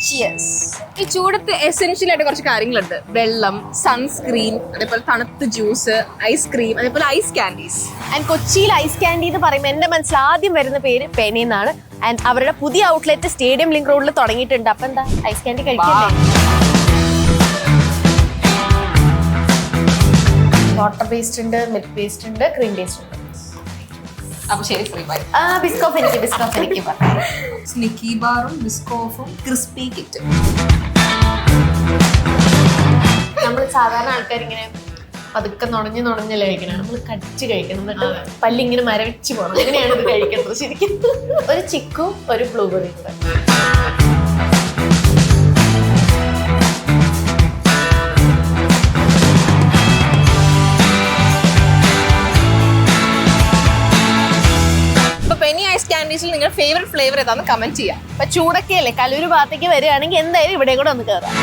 ഈ ചൂടത്ത് എസെൻഷ്യൽ ആയിട്ട് കുറച്ച് കാര്യങ്ങളുണ്ട്. വെള്ളം, സൺസ്ക്രീൻ, അതേപോലെ തണുത്ത ജ്യൂസ്, ഐസ്ക്രീം, അതേപോലെ ഐസ് കാൻഡീസ്. ആൻഡ് കൊച്ചിയിൽ ഐസ് കാൻഡി എന്ന് പറയുമ്പോൾ എന്റെ മനസ്സിൽ ആദ്യം വരുന്ന പേര് പെനി എന്നാണ്. ആൻഡ് അവരുടെ പുതിയ ഔട്ട്ലെറ്റ് സ്റ്റേഡിയം ലിങ്ക് റോഡിൽ തുടങ്ങിയിട്ടുണ്ട്. അപ്പൊ എന്താ ഐസ് കാൻഡി കഴിക്കണ്ടേ? വാട്ടർ പേസ്റ്റ് ഉണ്ട്, മിൽക്ക് പേസ്റ്റ് ഉണ്ട്, ക്രീം പേസ്റ്റ് ഉണ്ട്. അപ്പൊ ശരി, ഫ്രീ ബൈ. ബിസ്കോഫ് എനിക്ക് സ്നിക്കി ബാറും ബിസ്കോഫും ക്രിസ്പി കിറ്റും. നമ്മൾ സാധാരണ ആൾക്കാർ ഇങ്ങനെ പതുക്കെ നുണഞ്ഞല്ലേ കഴിക്കണം. നമ്മൾ കടിച്ച് കഴിക്കണം, എന്നിട്ട് പല്ലിങ്ങനെ മരവിച്ച് പോകണം. അങ്ങനെയാണ് ഇത് കഴിക്കുന്നത് ശരിക്കും. ഒരു ചിക്കും ഒരു ബ്ലൂബെറിയും കൂടെ. പെനി ഐസ് കാൻഡീസിൽ നിങ്ങളുടെ ഫേവറേറ്റ് ഫ്ലേവർ ഏതാണെന്ന് കമന്റ് ചെയ്യാം. അപ്പൊ ചൂടൊക്കെയല്ലേ, കലൂര് ഭാഗത്തേക്ക് വരികയാണെങ്കിൽ എന്തായാലും ഇവിടെ കൂടെ ഒന്ന് കയറാം.